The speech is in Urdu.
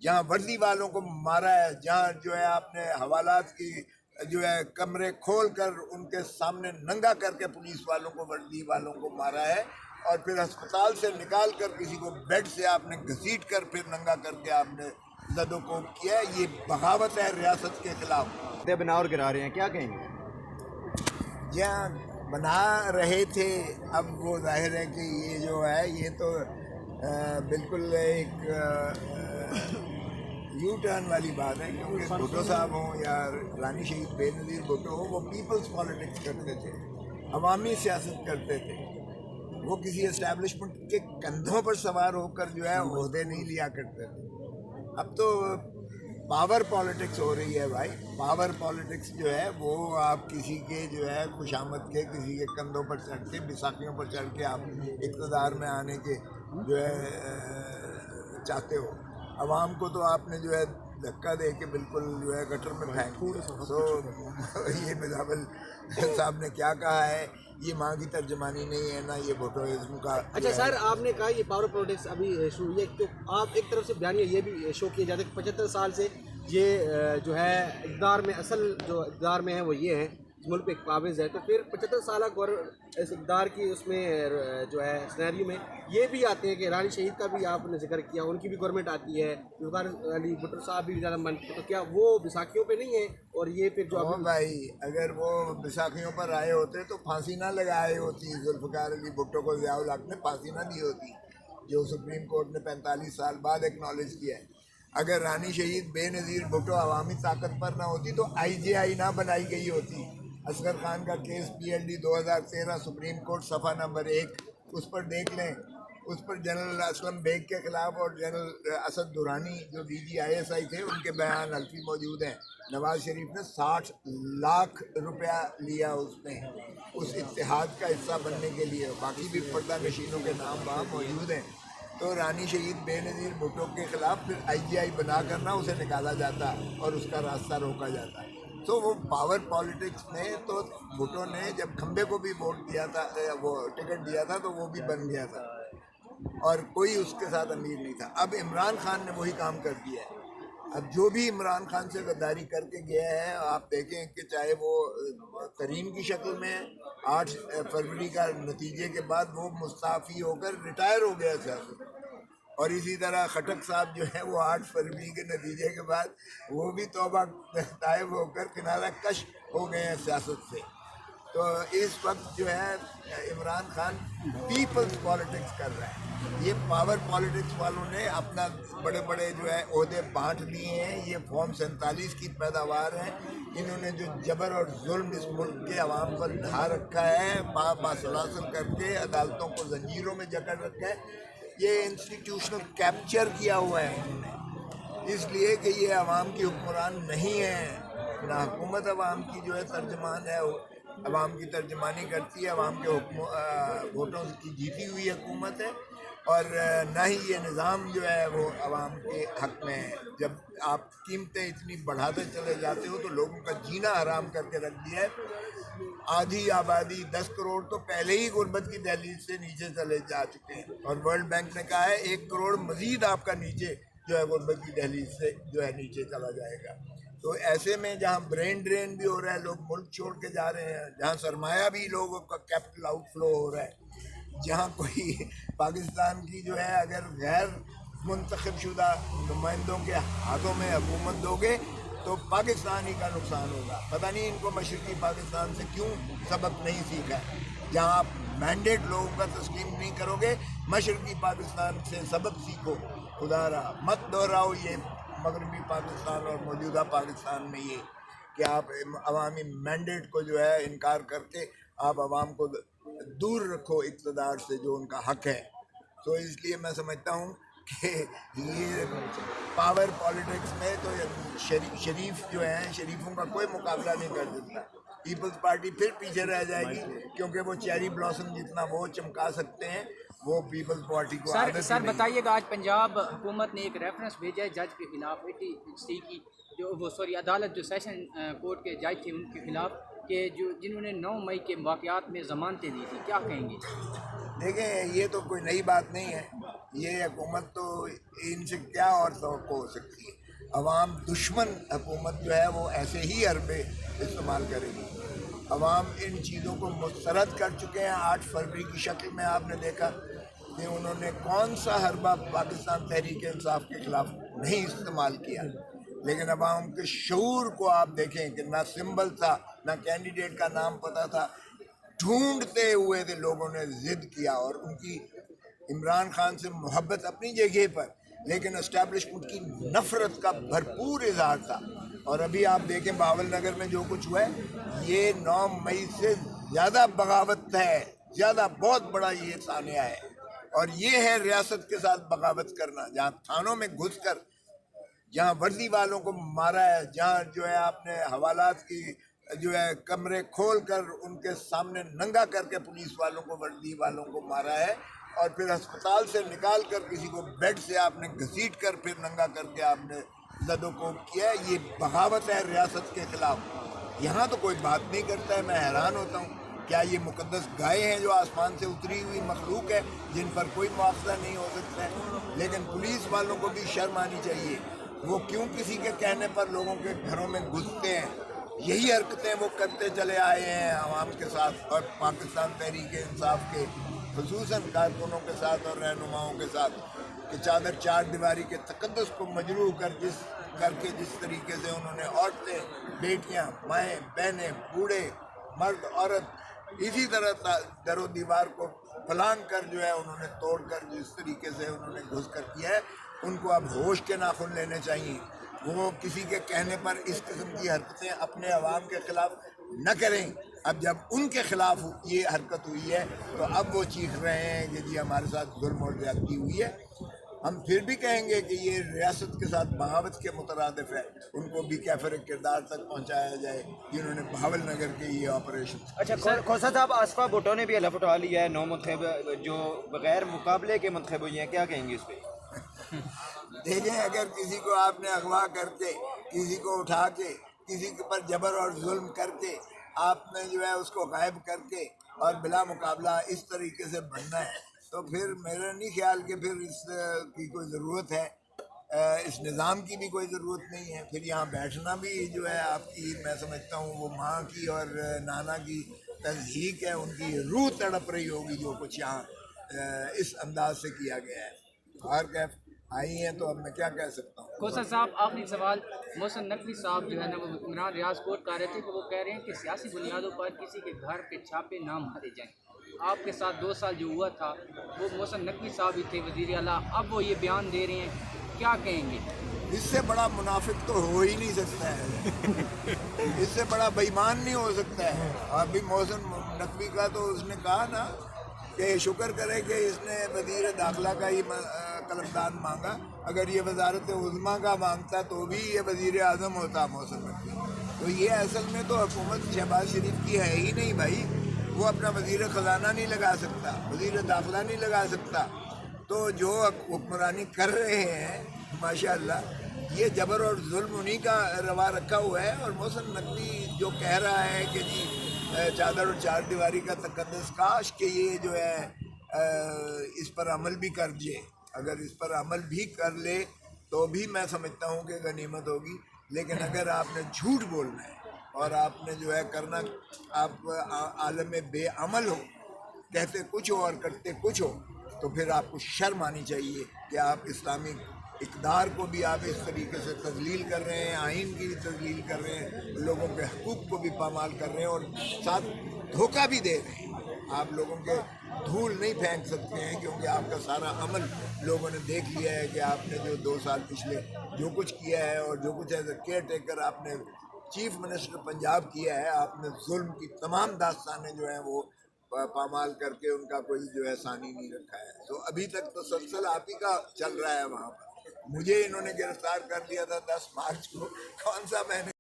جہاں وردی والوں کو مارا ہے، جہاں جو ہے آپ نے حوالات کی جو ہے کمرے کھول کر ان کے سامنے ننگا کر کے پولیس والوں کو، وردی والوں کو مارا ہے، اور پھر ہسپتال سے نکال کر کسی کو بیڈ سے آپ نے گھسیٹ کر پھر ننگا کر کے آپ نے زد و کوب کیا ہے، یہ بغاوت ہے ریاست کے خلاف۔ بنا اور گرا رہے ہیں، کیا کہیں گے؟ جہاں بنا رہے تھے، اب وہ ظاہر ہے کہ یہ جو ہے یہ تو بالکل ایک یو ٹرن والی بات ہے، کیونکہ بھٹو صاحب ہوں یا رانی شہید بے نظیر بھٹو ہوں، وہ پیپلز پالیٹکس کرتے تھے، عوامی سیاست کرتے تھے، وہ کسی اسٹیبلشمنٹ کے کندھوں پر سوار ہو کر جو ہے عہدے نہیں لیا کرتے تھے۔ اب تو پاور پالیٹکس ہو رہی ہے بھائی، پاور پالیٹکس جو ہے وہ آپ کسی کے جو ہے خوشامد کے، کسی کے کندھوں پر چڑھ کے، بساکھیوں پر چڑھ کے آپ اقتدار میں آنے کے جو ہے چاہتے ہو۔ عوام کو تو آپ نے جو ہے دھکا دے کے بالکل جو ہے گٹر میں پھینک دیا۔ سو یہ بلاول صاحب نے کیا کہا ہے، یہ ماں کی ترجمانی نہیں ہے، نہ یہ بھٹوازم کا۔ اچھا سر، آپ نے کہا یہ پاور پالیٹکس ابھی شروع ہوئی ہے، تو آپ ایک طرف سے بیانیہ یہ بھی شو کیا جاتا ہے کہ 75 سال سے یہ جو ہے اقتدار میں، اصل جو اقتدار میں ہے وہ یہ ہے، ملک پہ ایک قابض ہے، تو پھر 75 سالہ اس اقتدار کی اس میں جو ہے سینیریو میں یہ بھی آتے ہیں کہ رانی شہید کا بھی آپ نے ذکر کیا، ان کی بھی گورنمنٹ آتی ہے، ذوالفقار علی بھٹو صاحب بھی زیادہ تو کیا وہ بیساکھیوں پہ نہیں ہے؟ اور یہ پھر جو بھائی اگر وہ بیساکھیوں پر آئے ہوتے تو پھانسی نہ لگائے ہوتی، ذوالفقار علی بھٹو کو ضیاء الحق نے پھانسی نہ دی ہوتی، جو سپریم کورٹ نے 45 سال بعد ایکنالج کیا ہے۔ اگر رانی شہید بے نظیر بھٹو عوامی طاقت پر نہ ہوتی تو IJI نہ بنائی گئی ہوتی۔ اصغر خان کا کیس PLD 2013 سپریم کورٹ صفحہ نمبر 1، اس پر دیکھ لیں، اس پر جنرل اسلم بیگ کے خلاف اور جنرل اسد درانی جو DGISI تھے ان کے بیان حلفی موجود ہیں۔ نواز شریف نے 60 لاکھ روپیہ لیا اس نے اس اتحاد کا حصہ بننے کے لیے، باقی بھی پردہ نشینوں کے نام وہاں موجود ہیں۔ تو رانی شہید بے نظیر بھٹو کے خلاف پھر IJI بنا کر نہ اسے نکالا جاتا اور اس کا راستہ روکا جاتا۔ تو وہ پاور پالیٹکس میں تو بھٹو نے جب کھمبے کو بھی ووٹ دیا تھا، وہ ٹکٹ دیا تھا، تو وہ بھی بن گیا تھا اور کوئی اس کے ساتھ امیر نہیں تھا۔ اب عمران خان نے وہی کام کر دیا ہے۔ اب جو بھی عمران خان سے غداری کر کے گیا ہے، آپ دیکھیں کہ چاہے وہ کریم کی شکل میں 8 فروری کا نتیجے کے بعد وہ مستعفی ہو کر ریٹائر ہو گیا سیاست، اور اسی طرح خٹک صاحب جو ہے وہ 8 فروری کے نتیجے کے بعد وہ بھی توبہ طائب ہو کر کنارہ کش ہو گئے ہیں سیاست سے۔ تو اس وقت جو ہے عمران خان پیپلز پالیٹکس کر رہا ہے۔ یہ پاور پالیٹکس والوں نے اپنا بڑے بڑے جو ہے عہدے بانٹ لیے ہیں، یہ فارم 47 کی پیداوار ہے۔ انہوں نے جو جبر اور ظلم اس ملک کے عوام پر ڈھا رکھا ہے، باسلاسل کر کے عدالتوں کو زنجیروں میں جکڑ رکھا ہے، یہ انسٹیٹیوشنل کیپچر کیا ہوا ہے انہوں نے، اس لیے کہ یہ عوام کی حکمران نہیں ہے، نہ حکومت عوام کی جو ہے ترجمان ہے، عوام کی ترجمانی کرتی ہے، عوام کے ووٹوں کی جیتی ہوئی حکومت ہے، اور نہ ہی یہ نظام جو ہے وہ عوام کے حق میں ہے۔ جب آپ قیمتیں اتنی بڑھاتے چلے جاتے ہو تو لوگوں کا جینا حرام کر کے رکھ دیا ہے۔ آدھی آبادی 10 کروڑ تو پہلے ہی غربت کی دہلیز سے نیچے چلے جا چکے ہیں، اور ورلڈ بینک نے کہا ہے 1 کروڑ مزید آپ کا نیچے جو ہے غربت کی دہلیز سے جو ہے نیچے چلا جائے گا۔ تو ایسے میں جہاں برین ڈرین بھی ہو رہا ہے، لوگ ملک چھوڑ کے جا رہے ہیں، جہاں سرمایہ بھی لوگوں کا کیپٹل آؤٹ فلو ہو رہا ہے، جہاں کوئی پاکستان کی جو ہے اگر غیر منتخب شدہ نمائندوں کے ہاتھوں میں حکومت دو گے تو پاکستان ہی کا نقصان ہوگا۔ پتہ نہیں ان کو مشرقی پاکستان سے کیوں سبق نہیں سیکھا ہے۔ جہاں آپ مینڈیٹ لوگوں کا تسلیم نہیں کرو گے، مشرقی پاکستان سے سبق سیکھو، خدا را مت دہراؤ یہ مغربی پاکستان اور موجودہ پاکستان میں یہ کہ آپ عوامی مینڈیٹ کو جو ہے انکار کر کے آپ عوام کو دور رکھو اقتدار سے جو ان کا حق ہے۔ تو اس لیے میں سمجھتا ہوں کہ یہ پاور پالیٹکس میں تو شریف جو ہیں، شریفوں کا کوئی مقابلہ نہیں کر سکتا۔ پیپلز پارٹی پھر پیچھے رہ جائے گی، کیونکہ وہ چیری بلاسم جتنا وہ چمکا سکتے ہیں وہ پیپلز پارٹی کو عادت ہی سر نہیں۔ بتائیے گا، آج پنجاب حکومت نے ایک ریفرنس بھیجا ہے جج کے خلاف، 80 کی جو وہ عدالت جو سیشن کورٹ کے جج تھے ان کے خلاف، کہ جنہوں نے 9 مئی کے واقعات میں ضمانتیں دی تھی، کیا کہیں گے؟ دیکھیں یہ تو کوئی نئی بات نہیں ہے، یہ حکومت تو ان سے کیا اور توقع ہو سکتی ہے. عوام دشمن حکومت جو ہے وہ ایسے ہی حربے استعمال کرے گی. عوام ان چیزوں کو مسترد کر چکے ہیں. 8 فروری کی شکل میں آپ نے دیکھا کہ انہوں نے کون سا حربہ پاکستان تحریک انصاف کے خلاف نہیں استعمال کیا. لیکن عوام کے شعور کو آپ دیکھیں کہ نہ سمبل تھا نہ کینڈیڈیٹ کا نام پتہ تھا. ڈھونڈتے ہوئے تھے لوگوں نے ضد کیا. اور ان کی عمران خان سے محبت اپنی جگہ پر, لیکن اسٹیبلشمنٹ کی نفرت کا بھرپور اظہار تھا. اور ابھی آپ دیکھیں بہاول نگر میں جو کچھ ہوا ہے, یہ 9 مئی سے زیادہ بغاوت ہے, زیادہ بہت بڑا یہ سانحہ ہے. اور یہ ہے ریاست کے ساتھ بغاوت کرنا, جہاں تھانوں میں گھس کر, جہاں وردی والوں کو مارا ہے, جہاں جو ہے آپ نے حوالات کی جو ہے کمرے کھول کر ان کے سامنے ننگا کر کے پولیس والوں کو, وردی والوں کو مارا ہے, اور پھر ہسپتال سے نکال کر کسی کو بیڈ سے آپ نے گھسیٹ کر پھر ننگا کر کے آپ نے زد و کوب کیا ہے. یہ بغاوت ہے ریاست کے خلاف. یہاں تو کوئی بات نہیں کرتا ہے. میں حیران ہوتا ہوں, کیا یہ مقدس گائے ہیں جو آسمان سے اتری ہوئی مخلوق ہے جن پر کوئی مواخذہ نہیں ہو سکتا ہے؟ لیکن پولیس والوں کو بھی شرم آنی چاہیے. وہ کیوں کسی کے کہنے پر لوگوں کے گھروں میں گھستے ہیں؟ یہی حرکتیں وہ کرتے چلے آئے ہیں عوام کے ساتھ اور پاکستان تحریک انصاف کے خصوصاً کارکنوں کے ساتھ اور رہنماؤں کے ساتھ, کہ چادر چار دیواری کے تقدس کو مجروح کر کے جس طریقے سے انہوں نے عورتیں, بیٹیاں, مائیں, بہنیں, بوڑھے, مرد, عورت اسی طرح در و دیوار کو پھلانگ کر جو ہے انہوں نے توڑ کر جس طریقے سے انہوں نے گھس کر کیا ہے, ان کو اب ہوش کے ناخن لینے چاہیے. وہ کسی کے کہنے پر اس قسم کی حرکتیں اپنے عوام کے خلاف نہ کریں. اب جب ان کے خلاف یہ حرکت ہوئی ہے تو اب وہ چیخ رہے ہیں کہ جی ہمارے ساتھ ظلم اور زیادتی ہوئی ہے. ہم پھر بھی کہیں گے کہ یہ ریاست کے ساتھ بغاوت کے مترادف ہے. ان کو بھی کیفر کردار تک پہنچایا جائے جنہوں نے بہاول نگر کے یہ آپریشن. اچھا کھوسا صاحب, آصفہ بھٹو نے بھی حلف اٹھا لیا ہے, 9 منتخب جو بغیر مقابلے کے منتخب ہوئے ہیں, کیا کہیں گے اس پہ؟ دیکھیں, اگر کسی کو آپ نے اغوا کر کے, کسی کو اٹھا کے, کسی کے پر جبر اور ظلم کر کے آپ نے جو ہے اس کو غائب کر کے اور بلا مقابلہ اس طریقے سے بننا ہے, تو پھر میرا نہیں خیال کہ پھر اس کی کوئی ضرورت ہے. اس نظام کی بھی کوئی ضرورت نہیں ہے. پھر یہاں بیٹھنا بھی جو ہے آپ کی, میں سمجھتا ہوں وہ ماں کی اور نانا کی تضحیق ہے. ان کی روح تڑپ رہی ہوگی جو کچھ یہاں اس انداز سے کیا گیا ہے. اور کیف آئی ہیں تو اب میں کیا کہہ سکتا ہوں. کوثر صاحب, آخری سوال. محسن نقوی صاحب جو ہے نا وہ عمران ریاض کوٹ کر رہے تھے کہ وہ کہہ رہے ہیں کہ سیاسی بنیادوں پر کسی کے گھر پہ چھاپے نہ مارے جائیں. آپ کے ساتھ 2 سال جو ہوا تھا وہ محسن نقوی صاحب ہی تھے وزیر اعلیٰ, اب وہ یہ بیان دے رہے ہیں, کیا کہیں گے؟ اس سے بڑا منافق تو ہو ہی نہیں سکتا ہے. اس سے بڑا بے ایمان نہیں ہو سکتا ہے. ابھی محسن نقوی کا تو اس نے کہا نا کہ شکر کرے کہ اس نے وزیر داخلہ کا ہی قلمدان مانگا. اگر یہ وزارت عظمیٰ کا مانگتا تو بھی یہ وزیر اعظم ہوتا محسن نقوی. تو یہ اصل میں تو حکومت شہباز شریف کی ہے ہی نہیں بھائی. وہ اپنا وزیر خزانہ نہیں لگا سکتا, وزیر داخلہ نہیں لگا سکتا. تو جو حکمرانی کر رہے ہیں ماشاء اللہ, یہ جبر اور ظلم انہی کا روا رکھا ہوا ہے. اور محسن نقوی جو کہہ رہا ہے کہ جی چادر اور چار دیواری کا تقدس, کاش کہ یہ جو ہے اس پر عمل بھی کر جائے. اگر اس پر عمل بھی کر لے تو بھی میں سمجھتا ہوں کہ غنیمت ہوگی. لیکن اگر آپ نے جھوٹ بولنا ہے اور آپ نے جو ہے کرنا, آپ عالم بے عمل ہو, کہتے کچھ ہو اور کرتے کچھ ہو, تو پھر آپ کو شرم آنی چاہیے کہ آپ اسلامی اقدار کو بھی آپ اس طریقے سے تذلیل کر رہے ہیں, آئین کی بھی تذلیل کر رہے ہیں, لوگوں کے حقوق کو بھی پامال کر رہے ہیں اور ساتھ دھوکہ بھی دے رہے ہیں. آپ لوگوں کے دھول نہیں پھینک سکتے ہیں کیونکہ آپ کا سارا عمل لوگوں نے دیکھ لیا ہے کہ آپ نے جو 2 سال پچھلے جو کچھ کیا ہے اور جو کچھ ایز اے کیئر ٹیکر آپ نے چیف منسٹر پنجاب کیا ہے. آپ نے ظلم کی تمام داستانیں جو ہیں وہ پامال کر کے ان کا کوئی جو ہے ثانی نہیں رکھا ہے. تو ابھی تک تو تسلسل آپ ہی کا چل رہا ہے وہاں پر. مجھے انہوں نے گرفتار کر دیا تھا 10 مارچ کو, کون سا میں نے